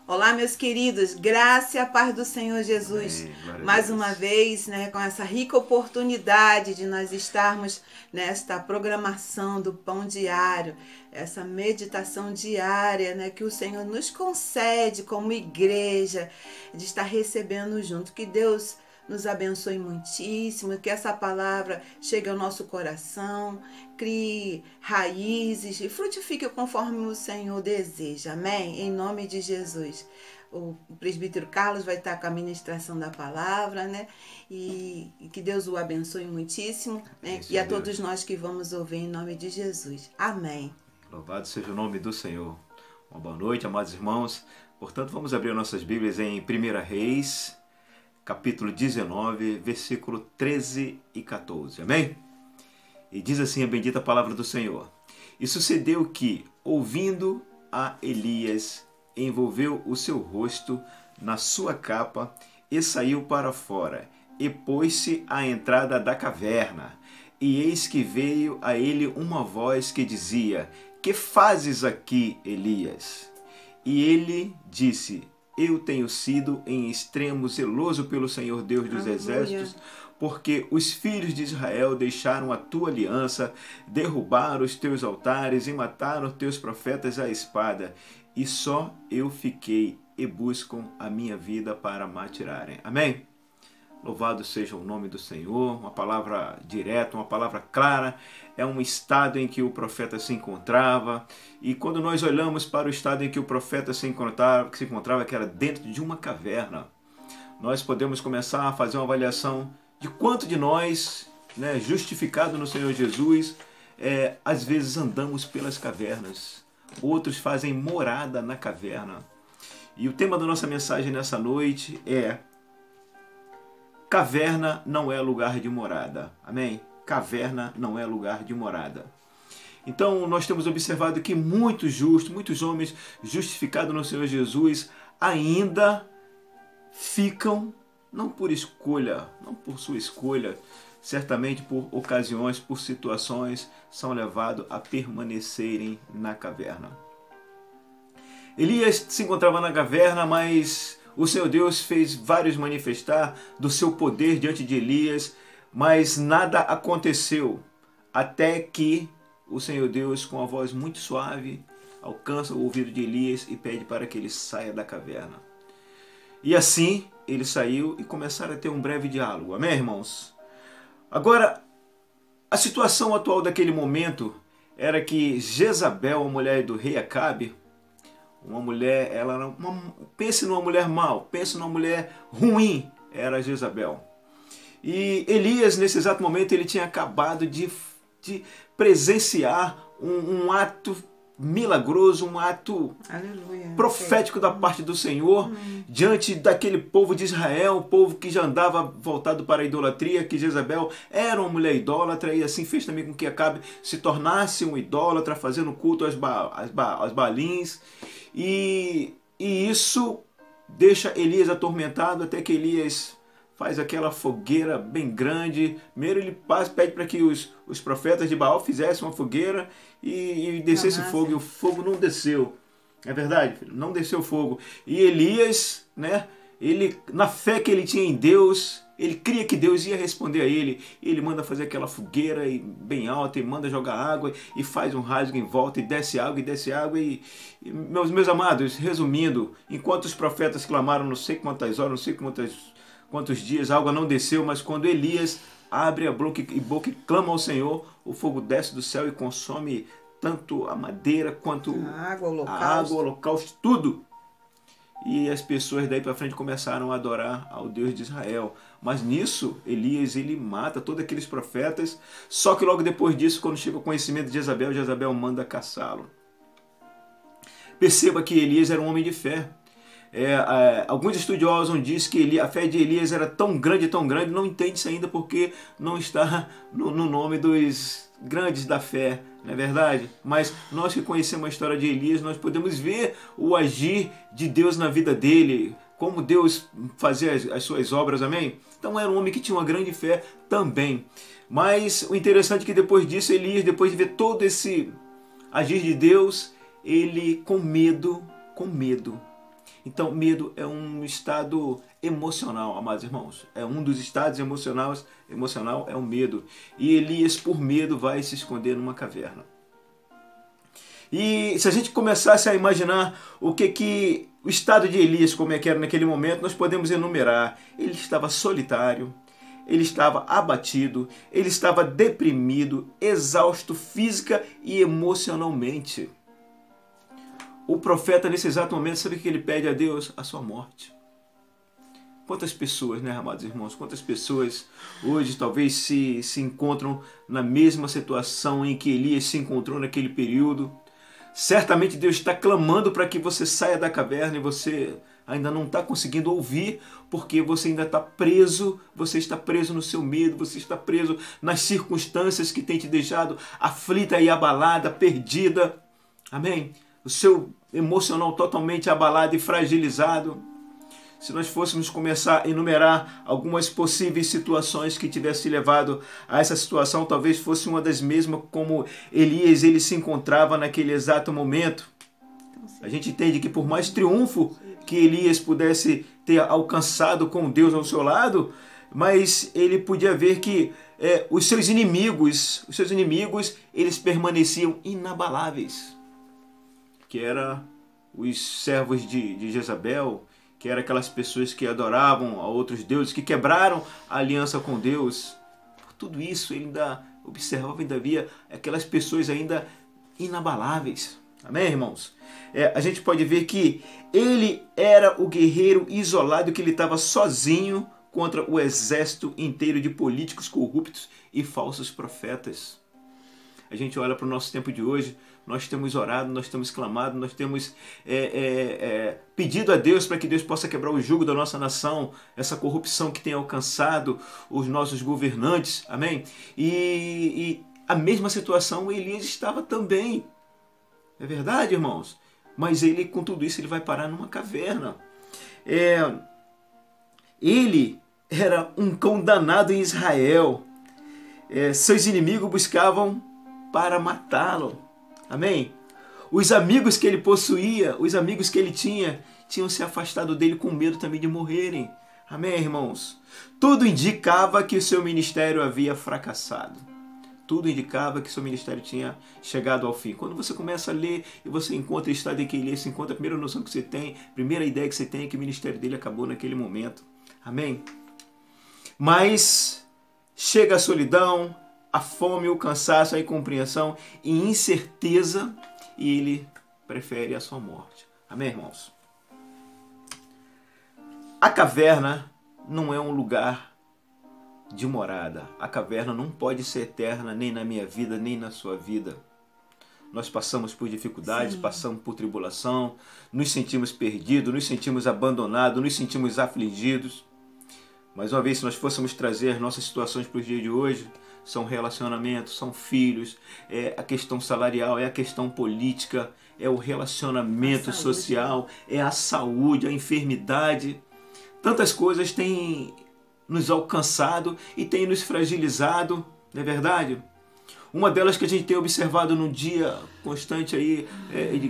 Olá, meus queridos, graça e a paz do Senhor Jesus. Amém. Glória a Mais Deus. uma vez, com essa rica oportunidade de nós estarmos nesta programação do Pão Diário, essa meditação diária, que o Senhor nos concede como igreja, de estar recebendo junto. Que Deus nos abençoe muitíssimo, que essa palavra chegue ao nosso coração, crie raízes e frutifique conforme o Senhor deseja. Amém? Em nome de Jesus. O presbítero Carlos vai estar com a ministração da palavra, E que Deus o abençoe muitíssimo, E a todos nós que vamos ouvir em nome de Jesus. Amém. Louvado seja o nome do Senhor. Uma boa noite, amados irmãos. Portanto, vamos abrir nossas Bíblias em 1 Reis, capítulo 19, versículo 13 e 14. Amém? E diz assim a bendita palavra do Senhor. E sucedeu que, ouvindo a Elias, envolveu o seu rosto na sua capa e saiu para fora, e pôs-se à entrada da caverna. E eis que veio a ele uma voz que dizia: Que fazes aqui, Elias? E ele disse: Eu tenho sido em extremo zeloso pelo Senhor Deus dos exércitos, porque os filhos de Israel deixaram a tua aliança, derrubaram os teus altares e mataram os teus profetas à espada. E só eu fiquei e buscam a minha vida para me atirarem. Amém? Louvado seja o nome do Senhor. Uma palavra direta, uma palavra clara. É um estado em que o profeta se encontrava. E quando nós olhamos para o estado em que o profeta se encontrava, que era dentro de uma caverna, nós podemos começar a fazer uma avaliação de quanto de nós, justificado no Senhor Jesus, às vezes andamos pelas cavernas. Outros fazem morada na caverna. E o tema da nossa mensagem nessa noite é: caverna não é lugar de morada. Amém? Caverna não é lugar de morada. Então nós temos observado que muitos justos, muitos homens justificados no Senhor Jesus ainda ficam, não por escolha, não por sua escolha, certamente por ocasiões, por situações, são levados a permanecerem na caverna. Elias se encontrava na caverna, mas o Senhor Deus fez vários manifestar do seu poder diante de Elias, mas nada aconteceu, até que o Senhor Deus, com a voz muito suave, alcança o ouvido de Elias e pede para que ele saia da caverna. E assim ele saiu e começaram a ter um breve diálogo. Amém, irmãos? Agora, a situação atual daquele momento era que Jezabel, a mulher do rei Acabe, uma mulher, pense numa mulher mau, pense numa mulher ruim, era Jezabel. E Elias, nesse exato momento, ele tinha acabado de presenciar um ato milagroso, um ato profético da parte do Senhor, diante daquele povo de Israel, um povo que já andava voltado para a idolatria, que Jezabel era uma mulher idólatra, e assim fez também com que Acabe se tornasse um idólatra, fazendo culto aos Baalins, e isso deixa Elias atormentado, até que Elias faz aquela fogueira bem grande. Primeiro ele pede para que os profetas de Baal fizessem uma fogueira e descesse fogo, e o fogo não desceu. É verdade, filho? Não desceu fogo. E Elias, ele, na fé que ele tinha em Deus, ele cria que Deus ia responder a ele. E ele manda fazer aquela fogueira bem alta, e manda jogar água, e faz um rasgo em volta, e desce água, e meus amados, resumindo, enquanto os profetas clamaram não sei quantas horas, não sei quantos dias, a água não desceu, mas quando Elias abre a boca e clama ao Senhor, o fogo desce do céu e consome tanto a madeira quanto a água, o holocausto, tudo. E as pessoas daí para frente começaram a adorar ao Deus de Israel. Mas nisso, Elias, ele mata todos aqueles profetas, só que logo depois disso, quando chega o conhecimento de Jezabel, Jezabel manda caçá-lo. Perceba que Elias era um homem de fé. Alguns estudiosos dizem que a fé de Elias era tão grande, não entende isso ainda porque não está no nome dos grandes da fé, não é verdade? Mas nós que conhecemos a história de Elias, nós podemos ver o agir de Deus na vida dele, como Deus fazia as suas obras, amém? Então era um homem que tinha uma grande fé também. Mas o interessante é que depois disso, Elias, depois de ver todo esse agir de Deus, ele com medo, Então, medo é um estado emocional, amados irmãos. É um dos estados emocional é o medo. E Elias, por medo, vai se esconder numa caverna. E se a gente começasse a imaginar o estado de Elias, como é que era naquele momento, nós podemos enumerar. Ele estava solitário, ele estava abatido, ele estava deprimido, exausto física e emocionalmente. O profeta, nesse exato momento, sabe o que ele pede a Deus? A sua morte. Quantas pessoas, né, amados irmãos? Quantas pessoas hoje talvez se encontram na mesma situação em que Elias se encontrou naquele período? Certamente Deus está clamando para que você saia da caverna e você ainda não está conseguindo ouvir, porque você ainda está preso, você está preso no seu medo, você está preso nas circunstâncias que tem te deixado aflita e abalada, perdida. Amém? O seu emocional totalmente abalado e fragilizado. Se nós fôssemos começar a enumerar algumas possíveis situações que tivessem levado a essa situação, talvez fosse uma das mesmas como Elias ele se encontrava naquele exato momento. A gente entende que por mais triunfo que Elias pudesse ter alcançado com Deus ao seu lado, mas ele podia ver que os seus inimigos, eles permaneciam inabaláveis. Que eram os servos de Jezabel, que eram aquelas pessoas que adoravam a outros deuses, que quebraram a aliança com Deus. Por tudo isso, ele ainda observava, ainda via aquelas pessoas ainda inabaláveis. Amém, irmãos? A gente pode ver que ele era o guerreiro isolado, que ele estava sozinho contra o exército inteiro de políticos corruptos e falsos profetas. A gente olha para o nosso tempo de hoje, nós temos orado, nós temos clamado, nós temos pedido a Deus para que Deus possa quebrar o jugo da nossa nação, essa corrupção que tem alcançado os nossos governantes, amém? E a mesma situação Elias estava também, é verdade, irmãos? Mas ele, com tudo isso, ele vai parar numa caverna. Ele era um cão danado em Israel, seus inimigos buscavam para matá-lo. Amém? Os amigos que ele possuía, os amigos que ele tinham se afastado dele com medo também de morrerem. Amém, irmãos? Tudo indicava que o seu ministério havia fracassado. Tudo indicava que seu ministério tinha chegado ao fim. Quando você começa a ler e você encontra o estado em que ele se encontra, a primeira noção que você tem, a primeira ideia que você tem é que o ministério dele acabou naquele momento. Amém? Mas chega a solidão, a fome, o cansaço, a incompreensão e incerteza, e ele prefere a sua morte. Amém, irmãos? A caverna não é um lugar de morada. A caverna não pode ser eterna, nem na minha vida, nem na sua vida. Nós passamos por dificuldades, passamos por tribulação, nos sentimos perdidos, nos sentimos abandonados, nos sentimos afligidos. Mais uma vez, se nós fôssemos trazer nossas situações para os dias de hoje, são relacionamentos, são filhos, é a questão salarial, é a questão política, é o relacionamento social, é a saúde, a enfermidade. Tantas coisas têm nos alcançado e têm nos fragilizado, não é verdade? Uma delas que a gente tem observado no dia constante aí,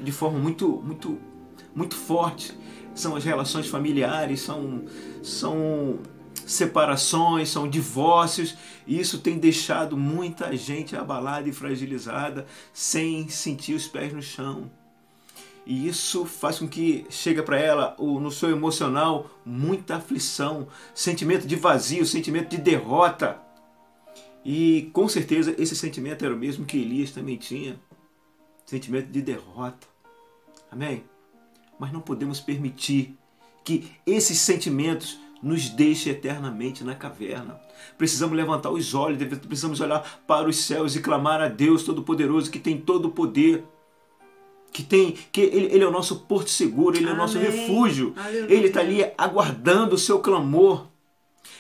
de forma muito forte, são as relações familiares, são separações, são divórcios, e isso tem deixado muita gente abalada e fragilizada, sem sentir os pés no chão. E isso faz com que chegue para ela, no seu emocional, muita aflição, sentimento de vazio, sentimento de derrota. E com certeza esse sentimento era o mesmo que Elias também tinha, sentimento de derrota. Amém? Mas não podemos permitir que esses sentimentos nos deixe eternamente na caverna. Precisamos levantar os olhos, precisamos olhar para os céus e clamar a Deus Todo-Poderoso, que tem todo o poder, que Ele é o nosso porto seguro, Ele é o nosso refúgio. Aleluia. Ele está ali aguardando o seu clamor.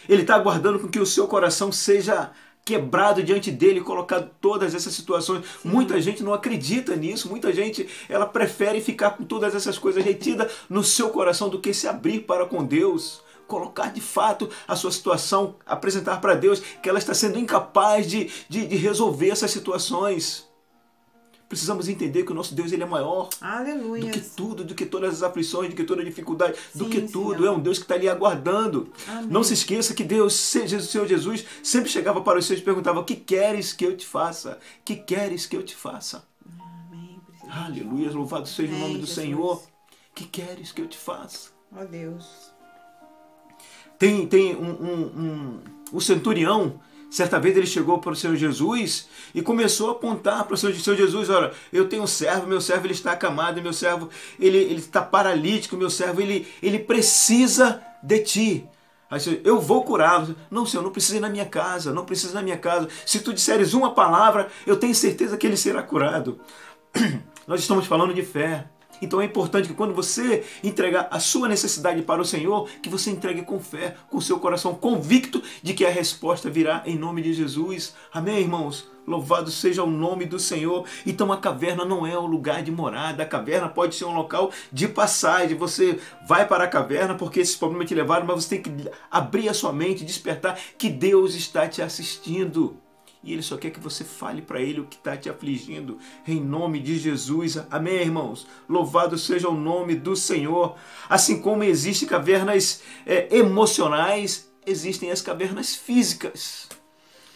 Ele está aguardando com que o seu coração seja quebrado diante dele, colocado todas essas situações. Sim. Muita gente não acredita nisso, muita gente ela prefere ficar com todas essas coisas retidas no seu coração do que se abrir para com Deus. Colocar de fato a sua situação, apresentar para Deus que ela está sendo incapaz de resolver essas situações. Precisamos entender que o nosso Deus ele é maior Aleluia. do que tudo, do que todas as aflições, do que toda a dificuldade, do que tudo. Senhor. É um Deus que está ali aguardando. Amém. Não se esqueça que Deus, o Senhor Jesus, sempre chegava para os seus e perguntava: o que queres que eu te faça? O que queres que eu te faça? Amém. Aleluia, louvado seja o nome do Jesus. Senhor. O que queres que eu te faça? Ó Deus. Tem o centurião, certa vez ele chegou para o Senhor Jesus e começou a apontar para o Senhor Jesus: olha, eu tenho um servo, meu servo ele está acamado, meu servo ele está paralítico, meu servo ele precisa de ti. Aí eu vou curá-lo. Não, Senhor, não precisa ir na minha casa, não precisa ir na minha casa. Se tu disseres uma palavra, eu tenho certeza que ele será curado. Nós estamos falando de fé. Então é importante que quando você entregar a sua necessidade para o Senhor, que você entregue com fé, com seu coração convicto de que a resposta virá em nome de Jesus. Amém, irmãos? Louvado seja o nome do Senhor. Então a caverna não é um lugar de morada. A caverna pode ser um local de passagem. Você vai para a caverna porque esses problemas te levaram, mas você tem que abrir a sua mente, despertar que Deus está te assistindo. E Ele só quer que você fale para Ele o que está te afligindo. Em nome de Jesus. Amém, irmãos? Louvado seja o nome do Senhor. Assim como existem cavernas emocionais, existem as cavernas físicas.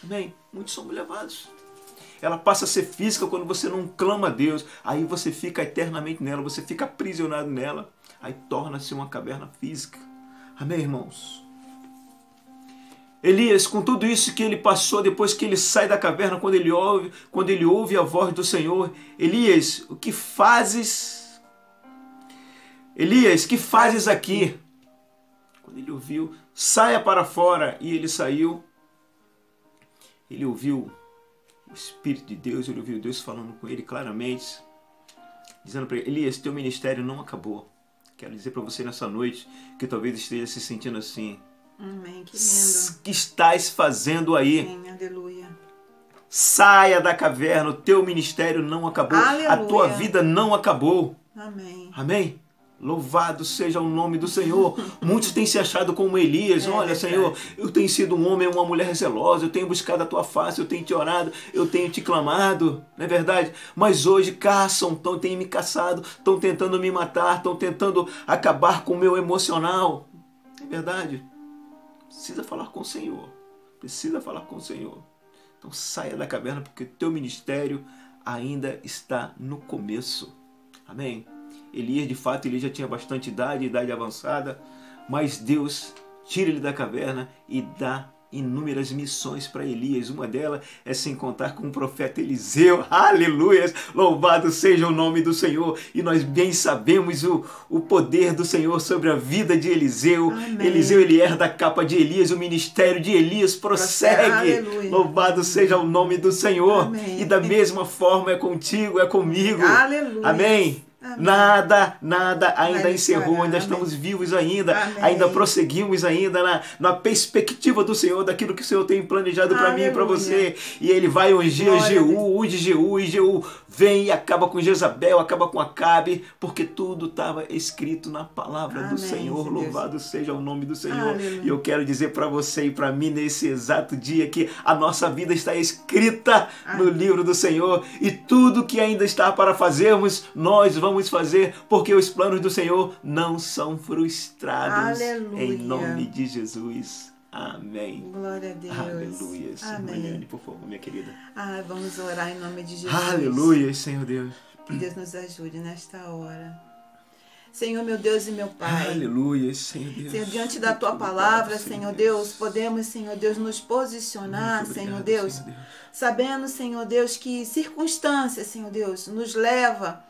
Amém? Muitos são levados. Ela passa a ser física quando você não clama a Deus. Aí você fica eternamente nela, você fica aprisionado nela. Aí torna-se uma caverna física. Amém, irmãos? Elias, com tudo isso que ele passou, depois que ele sai da caverna, quando ele ouve a voz do Senhor: Elias, o que fazes? Elias, que fazes aqui? Quando ele ouviu, saia para fora. E ele saiu. Ele ouviu o Espírito de Deus, ele ouviu Deus falando com ele claramente, dizendo para ele: Elias, teu ministério não acabou. Quero dizer para você nessa noite que talvez esteja se sentindo assim. Amém, que lindo. O que estás fazendo aí? Amém, aleluia. Saia da caverna, o teu ministério não acabou. Aleluia. A tua vida não acabou. Amém. Amém? Louvado seja o nome do Senhor. Muitos têm se achado como Elias. Olha, verdade. Senhor, eu tenho sido um homem, uma mulher zelosa, eu tenho buscado a tua face, eu tenho te orado, eu tenho te clamado, não é verdade? Mas hoje caçam, têm me caçado, estão tentando me matar, estão tentando acabar com o meu emocional. É verdade? Precisa falar com o Senhor. Precisa falar com o Senhor. Então saia da caverna, porque o teu ministério ainda está no começo. Amém? Elias, de fato, ele já tinha bastante idade avançada, mas Deus tira ele da caverna e dá inúmeras missões para Elias. Uma delas é se encontrar com o profeta Eliseu. Aleluia! Louvado seja o nome do Senhor. E nós bem sabemos o poder do Senhor sobre a vida de Eliseu. Amém. Eliseu, ele herda a capa de Elias, o ministério de Elias prossegue. Aleluia. Louvado seja o nome do Senhor. Amém. E da mesma forma é contigo, é comigo. Aleluia. Amém. Amém. Nada ainda Vai encerrou, parar. ainda Amém. estamos vivos ainda, Amém. ainda prosseguimos ainda na perspectiva do Senhor, daquilo que o Senhor tem planejado para mim e para você. E Ele vai ungir Jeú, unge Jeú, e Jeú vem e acaba com Jezabel, acaba com Acabe, porque tudo estava escrito na palavra do Amém, Senhor. Deus. Louvado seja o nome do Senhor. Aleluia. E eu quero dizer para você e para mim nesse exato dia que a nossa vida está escrita no livro do Senhor, e tudo que ainda está para fazermos, nós vamos fazer, porque os planos do Senhor não são frustrados. Aleluia. Em nome de Jesus. Amém. Glória a Deus. Aleluia. Amém. Mariane, por favor, minha querida. Vamos orar em nome de Jesus. Aleluia, Senhor Deus. Que Deus nos ajude nesta hora. Senhor, meu Deus e meu Pai. Aleluia, Senhor Deus. Senhor, diante da Tua Muito palavra, obrigado, Senhor Deus, podemos, Senhor Deus, nos posicionar, Muito obrigado, Senhor Deus, Senhor Deus. sabendo, Senhor Deus, que circunstâncias, Senhor Deus, nos leva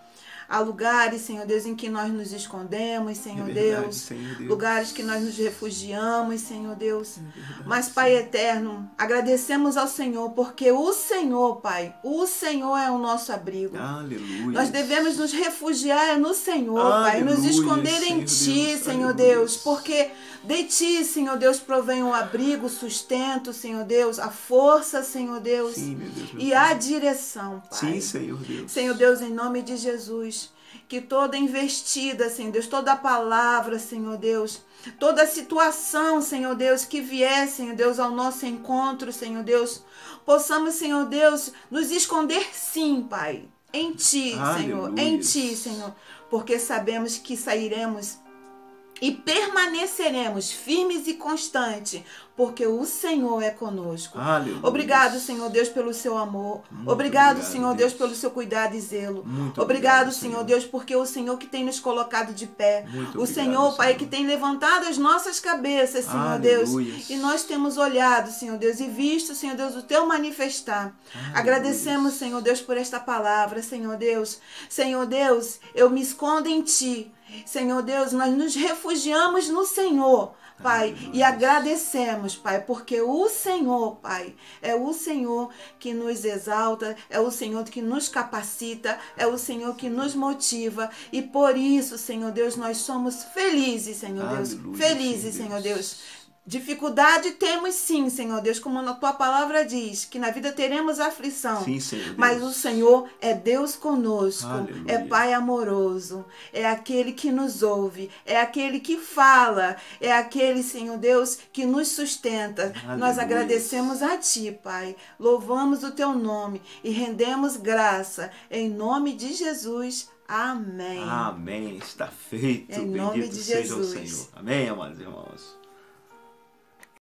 a lugares, Senhor Deus, em que nós nos escondemos, Senhor, É verdade, Deus, Senhor Deus. lugares que nós nos refugiamos, Senhor Deus. verdade, Mas, Pai eterno, agradecemos ao Senhor, porque o Senhor, Pai, o Senhor é o nosso abrigo. Aleluia. Nós devemos nos refugiar no Senhor, Pai, nos Aleluia, esconder em Ti, Deus, Senhor aleluia. Deus, porque de Ti, Senhor Deus, provém o abrigo, o sustento, Senhor Deus, a força, Senhor Deus, Sim, meu Deus, meu e Pai. a direção, Pai. Sim, Senhor Deus. Senhor Deus, em nome de Jesus, que toda investida, Senhor Deus, toda palavra, Senhor Deus, toda situação, Senhor Deus, que vier, Senhor Deus, ao nosso encontro, Senhor Deus, possamos, Senhor Deus, nos esconder sim, Pai, em Ti, Senhor, Aleluia. em Ti, Senhor, porque sabemos que sairemos e permaneceremos firmes e constantes, porque o Senhor é conosco. Aleluia. Obrigado, Senhor Deus, pelo seu amor. Muito Obrigado, obrigado, Senhor Deus. Deus, pelo seu cuidado e zelo. Muito Obrigado, obrigado, Senhor Deus, porque é o Senhor que tem nos colocado de pé. Muito O obrigado, Senhor, Pai, Senhor. que tem levantado as nossas cabeças, Senhor Aleluia. Deus. E nós temos olhado, Senhor Deus, e visto, Senhor Deus, o teu manifestar. Aleluia. Agradecemos, Senhor Deus, por esta palavra, Senhor Deus. Senhor Deus, eu me escondo em Ti. Senhor Deus, nós nos refugiamos no Senhor, Pai, Aleluia. e agradecemos, Pai, porque o Senhor, Pai, é o Senhor que nos exalta, é o Senhor que nos capacita, é o Senhor que nos motiva, e por isso, Senhor Deus, nós somos felizes, Senhor Deus, Aleluia, felizes, Senhor Deus. Dificuldade temos sim, Senhor Deus, como a tua palavra diz, que na vida teremos aflição. Sim, Senhor Deus. Mas o Senhor é Deus conosco, Aleluia. é Pai amoroso, é aquele que nos ouve, é aquele que fala, é aquele, Senhor Deus, que nos sustenta. Aleluia. Nós agradecemos a Ti, Pai, louvamos o Teu nome e rendemos graça, em nome de Jesus. Amém. Amém. Está feito. Em nome Bendito de seja o Jesus. Senhor. Amém, amados irmãos.